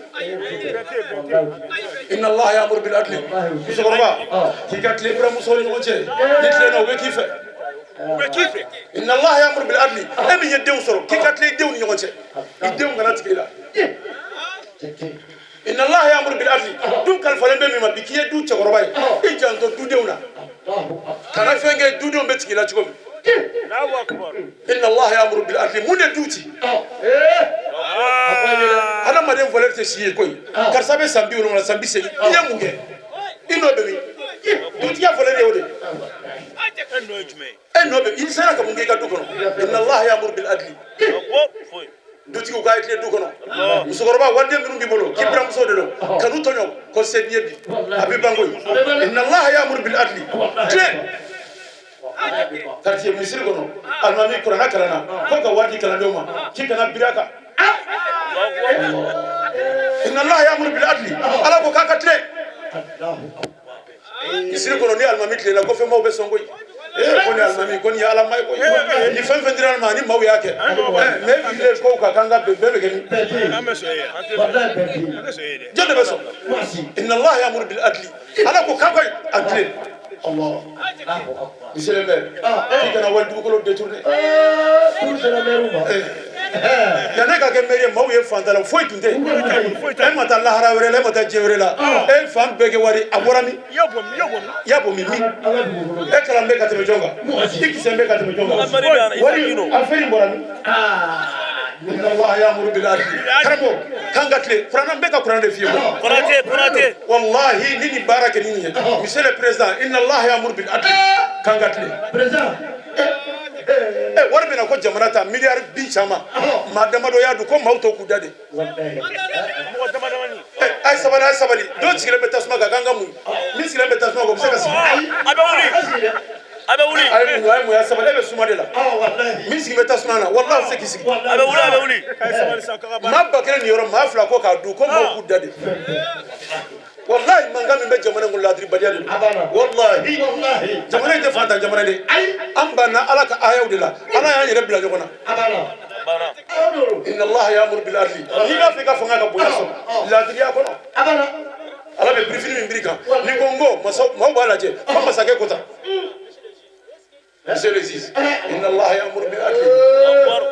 Speaker 3: inna allaha ya'muru bil adli musokɔrɔba k'i ka tile buramuso ni ɲɔgɔn cɛ ni tilenna u bɛ k'i fɛ inna allaha ya'muru bil adli e min ye denw sɔrɔ k'i ka tile i denw ni ɲɔgɔn cɛ i denw kana tigɛ i la inna allaha ya'muru bil adli du kalifalen bɛ min ma bi k'i ye du cɛkɔrɔba ye i janto dudenw na kana fɛn kɛ dudenw bɛ tigɛ i la cogo min inna allaha ya'muru bil adli mun de du ci hadamaden valeur tɛ si ye koyi karisa bɛ san 70 san 80 i ye mun kɛ i n'o bɛ min dutigiya valeur ye o de e n'o bɛ i sera ka mun kɛ i ka du kɔnɔ inna allaha ya'muru bil adli dutigiw k'a ye tile du kɔnɔ musokɔrɔba wariden minnu b'i bolo k'i buramuso de don kanu tɔɲɔ ko se n'i ye bi a bɛ ban koyi inna allaha ya'muru bil adli tile quartier misiri kɔnɔ alimami kuranna kalanna ko ka wari di kalandenw ma k'i kana biri a kan inna allaha ya'muru bil adli ala ko k'a ka tile misiri kɔnɔ ni alimami tilela ko fɛnbaw bɛ sɔn koyi ko ni alimami ko ni ala ma ye koyi ni fɛn fɛn dira ma ni maaw y'a kɛ mais village kow ka kan ka bɛɛ bɛ kɛ ni jɔn de bɛ sɔn inna allaha ya'muru bil adli ala ko k'a ka a tile monsieur le maire i kana wali dugukolo détourné yanni ka kɛ maire ye maaw ye fantala foyi tun tɛ e ma taa lahara wɛrɛ la e ma taa diɲɛ wɛrɛ la e fan bɛɛ kɛ wari a bɔra min y'a bɔ min e kalan bɛ ka tɛmɛ jɔn kan i kisɛ bɛ ka tɛmɛ jɔn kan wari a fɛn in bɔra min inna allaha ya'muru bil adli karamɔgɔ kan ka tile kuranna bɛ ka kuranna de f'i ye
Speaker 4: Konate
Speaker 3: wallahi ni nin baara kɛ ni nin ye monsieur le président inna allaha ya'muru bil adli kan ka tile wari bɛna ko jamana ta miliyari 10 caman maa damadɔ y'a dun ko maaw tɔ k'u da de a ye sabali dɔ sigilen bɛ tasuma kan k'an ka mun min sigilen bɛ tasuma kan o bɛ se ka sigi
Speaker 4: a bɛ wuli
Speaker 3: a ye mun y'a sabali e bɛ suma de la min sigilen bɛ tasuma na walahi a bɛ se k'i sigi
Speaker 4: a bɛ wuli
Speaker 3: maa ba kelen nin yɔrɔ maa fila ko k'a dun ko maaw k'u da de wallahi mankan min bɛ jamana in kɔnɔ ladiribaliya de don wallahi jamana in tɛ fantan jamana de an banna ala ka ayaw de la ala y'an yɛrɛ bila ɲɔgɔn na inna allaha ya'muru bil adli n'i b'a fɛ i ka fanga ka bonya sɔrɔ ladiriya kɔnɔ ala bɛ birifini min biri kan ni ko n ko maaw b'a lajɛ ko masakɛ ko tan monsieur le juge inna allaha ya'muru bil adli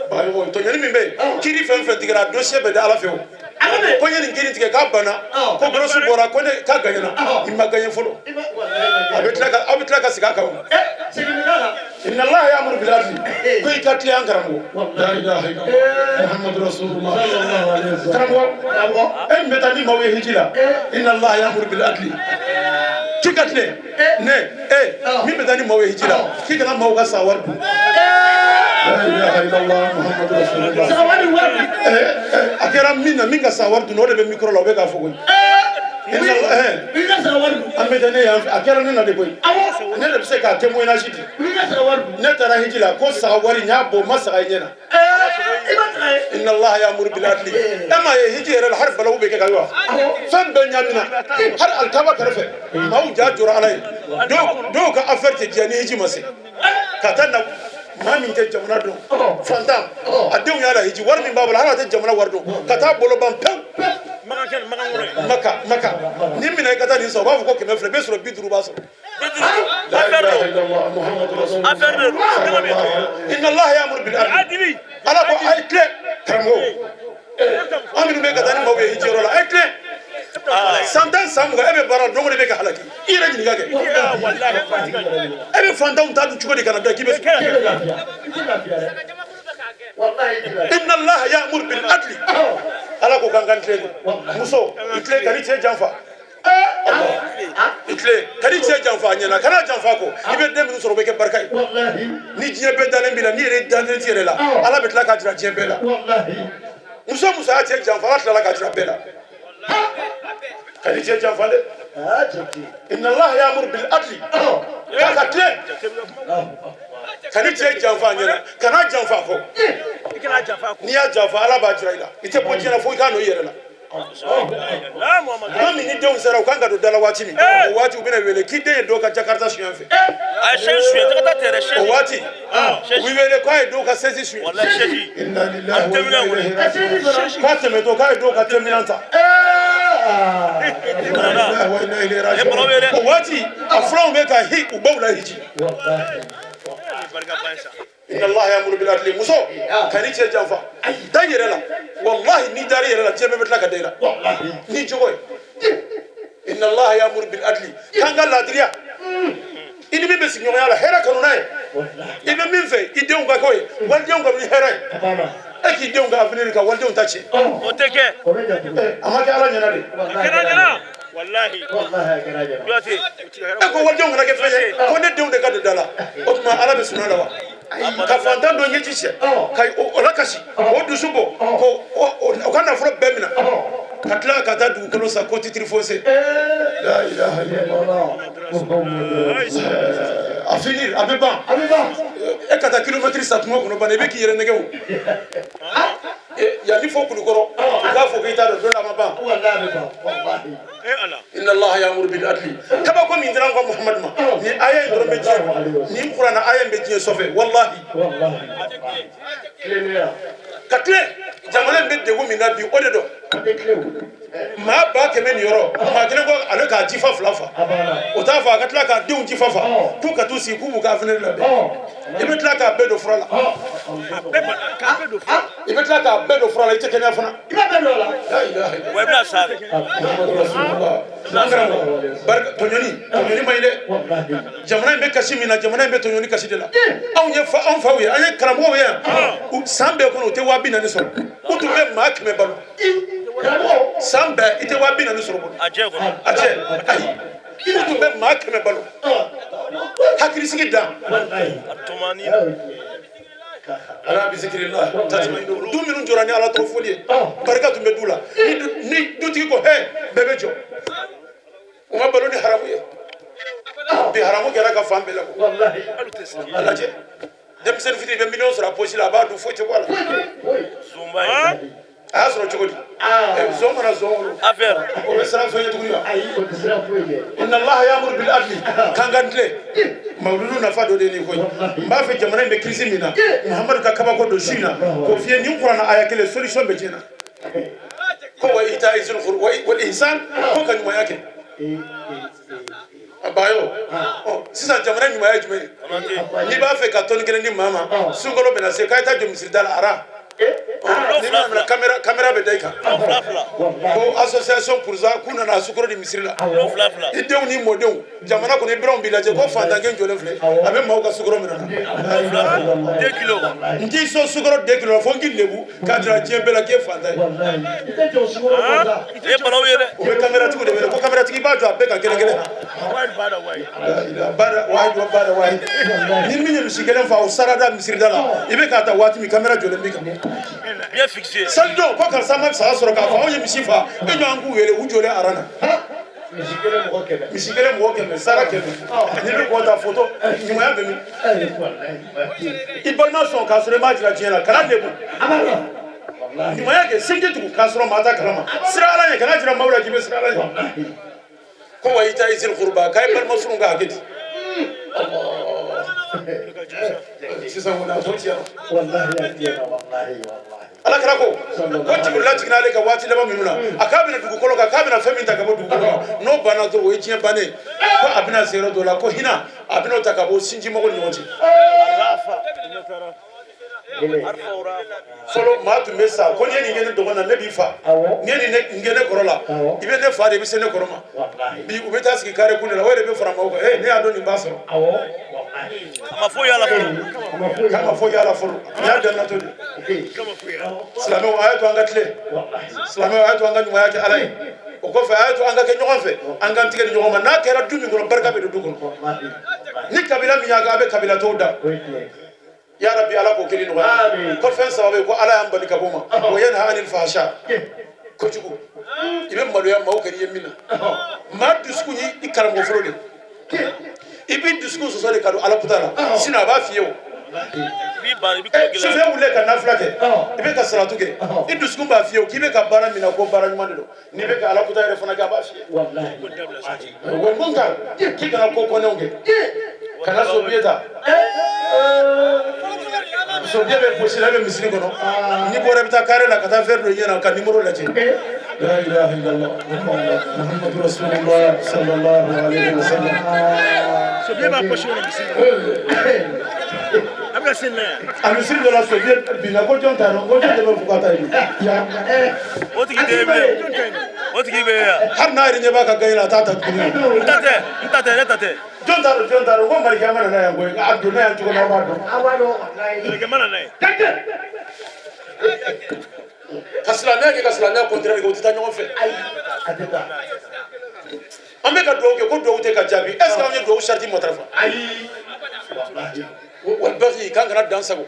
Speaker 3: baɲɔgɔn tɔɲɔni min bɛ yen kiiri fɛn fɛn tigɛra dossier bɛ di ala fɛ o ko n ye nin kiiri tigɛ k'a banna ko gɔlɔsi bɔra ko ne k'a gagnera i ma gagné fɔlɔ aw bɛ tila ka segin a kan o inna allaha ya'muru bil adli ko i ka tile an karamɔgɔ la ilaha illallah muhammadu rasulullah karamɔgɔ e min bɛ taa ni maaw ye hiji la inna allaha ya'muru bil adli k'i ka tile ne min bɛ taa ni maaw ye hiji la k'i kana maaw ka sa wari dun la ilaha illallah muhammadu rasulullah a kɛra min na min ka sa wari dun o de bɛ micro la o bɛ k'a fɔ koyi an bɛ taa ne yan fɛ a kɛra ne na de koyi ne de bɛ se k'a témoignage di ne taara hiji la ko saga wari n y'a bɔ n ma saga i ɲɛ na inna allaha ya'muru bil adli e m'a ye hiji yɛrɛ la hali balawu bɛ kɛ ka ye wa fɛn bɛɛ ɲamina hali alikaba kɛrɛfɛ maaw ja jɔra ala ye dɔw ka affaire tɛ diya ni hiji ma se ka taa na maa min tɛ jamana dɔn fantan a denw y'a la hiji wari min b'a bolo hali a tɛ jamana wari dɔn ka taa bolo ban pewu maka ni mina i ka taa nin sɔrɔ u b'a fɔ ko 100 filɛ i bɛ sɔrɔ 50 b'a sɔrɔ inna allaha ya'muru bil adli ala ko a ye tile karamɔgɔ an minnu bɛ ka taa ni maaw ye hiji yɔrɔ la a ye tile san 10 san 20 e bɛ baara dɔn o de bɛ ka halaki i yɛrɛ ɲininka ka kɛ e bɛ fantanw ta dun cogo di kana da k'i bɛ inna allaha ya'muru bil adli ala ko kan kan tilen muso i tilen ka ni cɛ janfa i tilen ka ni cɛ janfa ɲɛna kana janfa ko i bɛ den minnu sɔrɔ o bɛ kɛ barika ye ni diɲɛ bɛɛ dalen b'i la ni yɛrɛ dalen t'i yɛrɛ la ala bɛ tila k'a jira diɲɛ bɛɛ la muso muso y'a cɛ janfa ala tilala k'a jira bɛɛ la ka ni cɛ janfa dɛ inna allaha ya'muru bil adli k'a ka tilen ka ni cɛ janfa ɲɛna kana janfa kɔ n'i y'a janfa ala b'a jira i la i tɛ bɔ diɲɛ na fo i k'a nɔ i yɛrɛ la maa min ni denw sera u kan ka don da la waati min o waati u bɛna wele k'i den ye dɔw ka jakarta suɲɛ fɛ o waati u bɛ wele k'a ye dɔw ka sɛsi suɲɛ k'a tɛmɛtɔ k'a ye dɔw ka terminal ta o waati a filanw bɛ ka hi u baw la hiji inna allaha ya'muru bil adli muso ka ni cɛ janfa da yɛrɛ la wallahi ni dari yɛrɛ la diɲɛ bɛɛ bɛ tila ka da i la ni jogo ye inna allaha ya'muru bil adli k'an ka laadiriya i ni min bɛ sigiɲɔgɔnya la hɛrɛ kanu n'a ye i bɛ min fɛ i denw ka k'o ye walidenw ka ni hɛrɛ ye e k'i denw ka avenir ka walidenw ta tiɲɛ
Speaker 4: o tɛ kɛ
Speaker 3: a ma kɛ ala ɲɛna de
Speaker 4: wallahi
Speaker 3: e ko walidenw kana kɛ fɛn ye ko ne denw de ka don da la o tuma ala bɛ suna la wa ka fantan dɔ ɲɛji cɛ ka o lakasi o dusu bɔ o ka nafolo bɛɛ minɛ ka tila ka taa dugukolo sa ko titre foncier la ilaha illallah a finir a bɛ ban e ka taa kilomètre sa kungo kɔnɔ ban i bɛ k'i yɛrɛ nɛgɛ o yanni fo kulukɔrɔ u k'a fɔ k'i t'a dɔn don dɔ a ma ban inna allaha ya'muru bil adli kabako min dira an ka muhamadu ma ni aya in dɔrɔn bɛ diɲɛ ni kuranna aya in bɛ diɲɛ sɔfɛ wallahi ka tilen jamana in bɛ degun min na bi o de dɔn maa ba kɛmɛ nin yɔrɔ maa kelen ko ale k'a jifa fila fa o t'a fɔ a ka tila k'a denw jifa fa k'u ka t'u sigi k'u b'u ka avenir labɛn i bɛ tila k'a bɛɛ don fura la i bɛ tila k'a bɛɛ don fura la i tɛ kɛnɛya fana i b'a bɛɛ don a la
Speaker 4: wa i bɛna sa dɛ
Speaker 3: tɔɲɔni ma ɲi dɛ jamana in bɛ kasi min na jamana in bɛ tɔɲɔni kasi de la anw faw ye an ye karamɔgɔw ye yan san bɛɛ kɔnɔ u tɛ 40,000 sɔrɔ u tun bɛ maa 100 balo san bɛɛ i tɛ 40,000 sɔrɔ bolo a jɛ ayi u tun bɛ maa 100 balo hakilisigi dan ala bisikirila du minnu jɔra ni ala tɔgɔ fɔli ye barika tun bɛ du la ni dutigi ko hɛ bɛɛ bɛ jɔ u ma balo ni haramu ye bi haramu kɛra ka fan bɛɛ la a lajɛ denmisɛnnin fitinin bɛ miliyɔn sɔrɔ a posi la a b'a dun foyi tɛ bɔ a la a y'a sɔrɔ cogo di zon mana zon wolo o bɛ siran fɛn ye tuguni wa inna allaha ya'muru bil adli kan kan tile mawludu nafa dɔ de ye nin ko ye n b'a fɛ jamana in bɛ crise min na muhamadu ka kabako don su in na k'o f'i ye nin kuranna aya kelen solution bɛ diɲɛ na ko wa ita'i zil qurba wal ihsan ko ka ɲumanya kɛ a bayo sisan jamana ɲumanya ye jumɛn ye n'i b'a fɛ ka tɔni kelen di maa ma sunkalo bɛna se k'a ye taa jɔ misiri da la ara ni ma minɛ caméra bɛ da i kan ko association pour ça k'u nana sukoro di misiri la i denw ni mɔdenw jamana kɔnɔ i berew b'i lajɛ ko fantankɛ jɔlen filɛ a bɛ maaw ka sukoro minɛ na n t'i sɔn sukoro 2 kilos la fo n k'i lebu k'a jira diɲɛ bɛɛ la k'i ye fantan ye o bɛ caméra tigiw de wele ko caméra tigi i b'a jɔ a bɛɛ kan kelen-kelen ni min ye misi kelen fa o sarada misiri da la i bɛ k'a ta waati min caméra jɔlen b'i kan
Speaker 4: bien fixé
Speaker 3: salidenw ko karisa ma saya sɔrɔ k'a fɔ anw ye misi faa e ɲɔgɔn k'u wele u jɔlen aran na misi kelen mɔgɔ 100 sara 100 n'i bɛ kɔn ta photo ɲumanya bɛ min i balima sɔn k'a sɔrɔ i m'a jira diɲɛ na kana lebu ɲumanya kɛ sinji tugu k'a sɔrɔ maa ta kalama sira ala ɲɛ kana jira maaw la k'i bɛ sira ala ɲɛ ko wa ita'i zil qurba k'a ye balima surun ka hakɛ di sisan kɔni a fɔ tiɲɛ ala kɛra ko jibril lajiginna ale ka waati laban minnu na a k'a bɛna dugukolo kan k'a bɛna fɛn min ta ka bɔ dugukolo kan n'o banna dɔrɔn o ye diɲɛ bannen ko a bɛna se yɔrɔ dɔ la ko hinɛ a bɛn'o ta ka bɔ sinjimɔgɔw ni ɲɔgɔn cɛ fɔlɔ maa tun bɛ sa ko n'i ye nin kɛ ne dɔgɔnin na ne b'i fa n'i ye nin kɛ ne kɔrɔ la i bɛ ne fa de i bɛ se ne kɔrɔ ma bi u bɛ taa sigi kare kun de la o de bɛ fara maaw kan ne y'a dɔn nin b'a sɔrɔ
Speaker 4: a ma foyi y'a la fɔlɔ
Speaker 3: k'a ma foyi y'a la fɔlɔ nin y'a danna to de silamɛw a y'a to an ka tile silamɛw a y'a to an ka ɲumanya kɛ ala ye o kɔfɛ a y'a to an ka kɛ ɲɔgɔn fɛ an k'an tigɛ di ɲɔgɔn ma n'a kɛra du min kɔnɔ barika bɛ don du kɔnɔ ni kabila min y'a kɛ a bɛ kabila tɔw da ya rabbi ala k'o kelen nɔgɔya ko fɛn saba bɛ yen ko ala y'an bali ka bɔ ma wa yanha anil fahsha kojugu i bɛ maloya maaw kɛ i ye min na maa dusukun y'i karamɔgɔ fɔlɔ de i b'i dusukun sɔsɔ de ka don ala kuta la sinon a b'a f'i ye o sufɛ wuli ka nafila kɛ i bɛ ka salatu kɛ i dusukun b'a f'i ye o k'i bɛ ka baara min na ko baara ɲuman de don n'i bɛ ka ala kuta yɛrɛ fana kɛ a b'a f'i ye wa mun kan k'i kana ko kɔnɛw kɛ kana sobiye ta sobiye bɛ gosi la bɛ misiri kɔnɔ n'i bɔra i bɛ taa kare la ka taa verre dɔ ɲɛna ka numéro lajɛ la ilaha illallah muhammadu rasulullah sallallahu alaihi wasallam
Speaker 4: sobiye b'a gosi la misiri a bɛ sen na
Speaker 3: a misiri dɔ la sobiye binna ko jɔn t'a dɔn ko jɔn de bɛ fo ka taa yen
Speaker 4: o tigi tɛ yen bilen o tigi bɛ yan
Speaker 3: hali n'a yɛrɛ ɲɛ b'a ka gaɲɛ la a t'a ta tuguni
Speaker 4: n ta tɛ ne ta tɛ
Speaker 3: jɔn t'a dɔn ko malikɛ ma nana yan koyi a donna yan cogo min a b'a dɔn
Speaker 4: malikɛ ma nana yen
Speaker 3: ka silamɛya kɛ ka silamɛya kɔntinɛ kɛ o tɛ taa ɲɔgɔn fɛ an bɛ ka dugawu kɛ ko dugawu tɛ ka jaabi est ce que an ye dugawu sariti matarafa walibaki k'an kana dan sago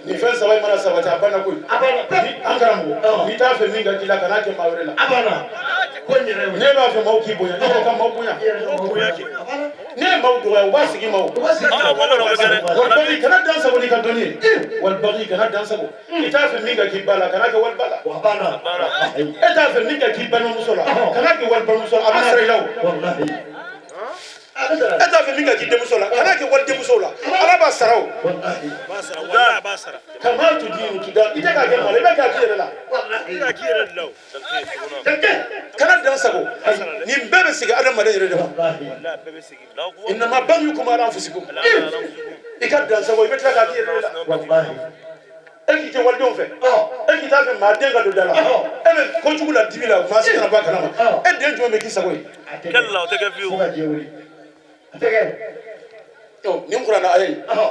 Speaker 3: nin fɛn saba in mana sabati a banna koyi an karamɔgɔ n'i t'a fɛ min ka k'i la kan'a kɛ maa wɛrɛ la ne b'a fɛ maaw k'i bonya ne yɛrɛ ka maaw bonya ne ye maaw dɔgɔya u b'a sigi maaw walibaki kana dan sago n'i ka dɔnni ye walibaki kana dan sago i t'a fɛ min ka k'i ba la kan'a kɛ waliba la e t'a fɛ min ka k'i balimamuso la kan'a kɛ walibamuso la a bɛ sara i la o e t'a fɛ min ka k'i denmuso la kan'a kɛ walidenmuso la ala b'a sara o kama tu diinu tu da i tɛ k'a kɛ maa la i bɛ k'a k'i yɛrɛ la kana dan sago nin bɛɛ bɛ segin adamaden yɛrɛ de ma innama baghiyukum ala anfusikum i ka dan sago i bɛ tila k'a k'i yɛrɛ la e k'i tɛ walidenw fɛ e k'i t'a fɛ maa den ka don da la e bɛ kojugu la dibi la maa si kana bɔ a kalama e den jumɛn bɛ k'i sago ye nin kuranna aya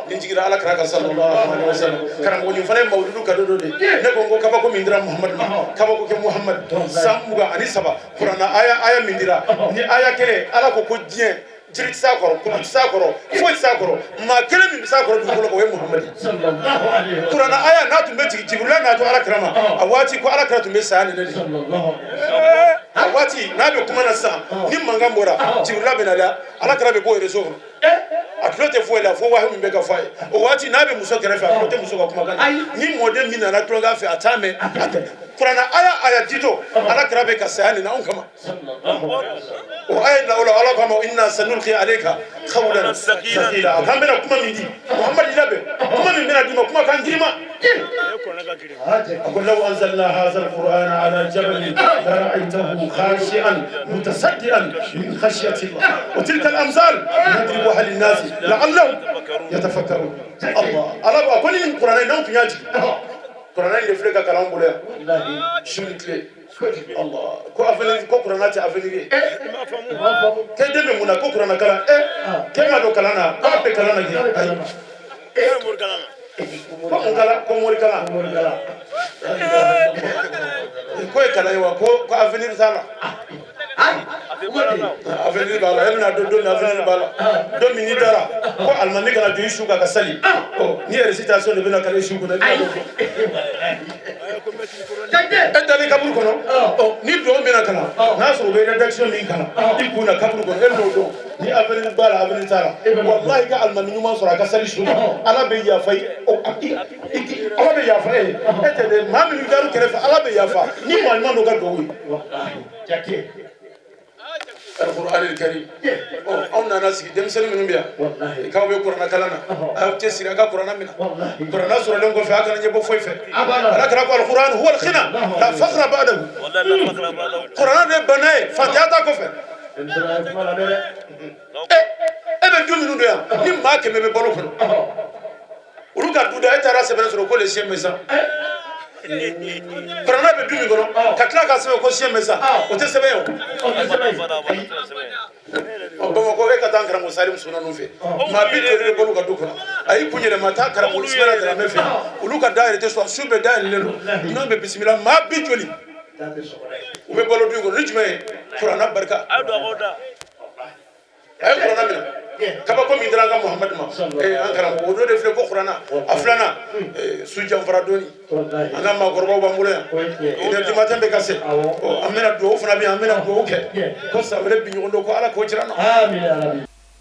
Speaker 3: nin jigira ala kira kan sallallahu alaihi wasallam karamɔgɔ nin fana ye mawludu ka do de ne ko n ko kabako min dira muhamadu ma kabako kɛ muhamadu san 23 kuranna aya min dira ni aya kelen ala ko diɲɛ jiri tɛ s'a kɔrɔ kuma tɛ s'a kɔrɔ foyi tɛ s'a kɔrɔ maa kelen min bɛ s'a kɔrɔ dugukolo kan o ye muhamadu kuranna aya n'a tun bɛ jigin jibrila n'a to ala kira ma a waati ko ala kira tun bɛ saya ni ne de a waati n'a bɛ kuma na sisan ni mankan bɔra jibrila bɛ na la ala kira bɛ bɔ réseau kɔnɔ a tulo tɛ foyi la fo wahi min bɛ ka fɔ a ye o waati n'a bɛ muso kɛrɛfɛ a tulo tɛ muso ka kumakan na ni mɔden min nana tulonkɛ fɛ a t'a mɛn kuranna aya dito ala kira bɛ ka saya nin na anw kama o aya la o la ala kama inna sanulqi alayka qawlan thaqila kan bɛna kuma min di muhamadu labɛn kuma min bɛna d'i ma kuma kan girima أقول لو أنزلنا هذا القرآن على جبل لرأيته خاشعا متصدعا من خشية الله وتلك الأمثال نضربها للناس لعلهم يتفكرون الله أقول من القرآن نوم في ياجي القرآن يفرق كلام بولا شمتلي الله كو أفني كو قرآن أفني كده من منا كو قرآن كلام كم هذا كلامنا كم بكلامنا ko mori kala ko e kala yo ko avenir sala avenir bala e na do avenir bala do mini dara ko almami kana do issue ka sali ni recitation de bena kala issue ko na do e dali kabul kono ni do bena kala na so be redaction min kala il kuna kabul kono e no do ni avenir bala avenir sala wallahi ka almami nyuma so ka sali issue ala be ya fay ala bɛ yafa e tɛ dɛ maa minnu daru kɛrɛfɛ ala bɛ yafa ni maa ɲuman dɔ ka dugawu ye alqur'an alkarim anw nana sigi denmisɛnnin minnu bɛ yan k'aw bɛ kuranna kalan na aw cɛ siri a ka kuranna minɛ kuranna sɔrɔlen kɔfɛ a kana ɲɛbɔ foyi fɛ ala kɛra ko alqur'an huwa alghina la fakhra ba'dahu kuranna de ye bana ye fantanya t'a kɔfɛ ebe du minnu do yan ni maa kɛmɛ bɛ balo kɔnɔ olu ka du da e taara sɛbɛn sɔrɔ ko le siyɛn bɛ sa kuranɛ bɛ du min kɔnɔ ka tila ka sɛbɛn ko siyɛn bɛ sa o tɛ sɛbɛn o Bamakɔ e ka taa karamɔgɔ Salim Sunanu fɛ maa bi joli bɛ balo ka du kɔnɔ a y'i kun yɛlɛma taa karamɔgɔ Ismaila Dramɛ fɛ olu ka da yɛrɛ tɛ sɔn su bɛɛ da yɛlɛlen don n'an bɛ bisimila maa bi joli u bɛ balo du kɔnɔ ni jumɛn ye kuranɛ barika a ye kuranɛ minɛ kabako min dira an ka Muhamadu ma an karamɔgɔ o don de filɛ ko kuranɛ a filanan su janfara dɔɔni an ka maakɔrɔbaw b'an bolo yan une du matin bɛ ka se an bɛna dugawu fana bɛ yan an bɛna dugawu kɛ ko san wɛrɛ bi ɲɔgɔn don ko Ala k'o jira an na.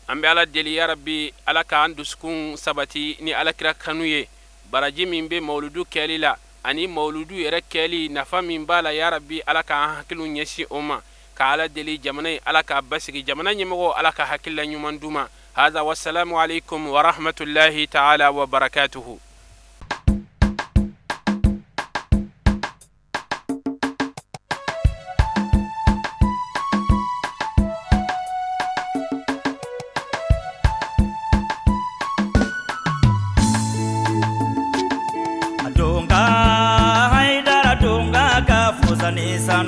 Speaker 1: an bɛ Ala deli ya Rabbi Ala k'an dusukun sabati ni Alakira kanu ye baraji min bɛ mawludu kɛli la ani mawludu yɛrɛ kɛli nafa min b'a la ya Rabbi Ala k'an hakiliw ɲɛsin o ma ka Ala deli jamana ye Ala k'a basigi jamana ɲɛmɔgɔ Ala ka hakilila ɲuman d'u ma. هذا والسلام عليكم ورحمة الله تعالى وبركاته.
Speaker 5: Adonga haidara donga kafuza nisano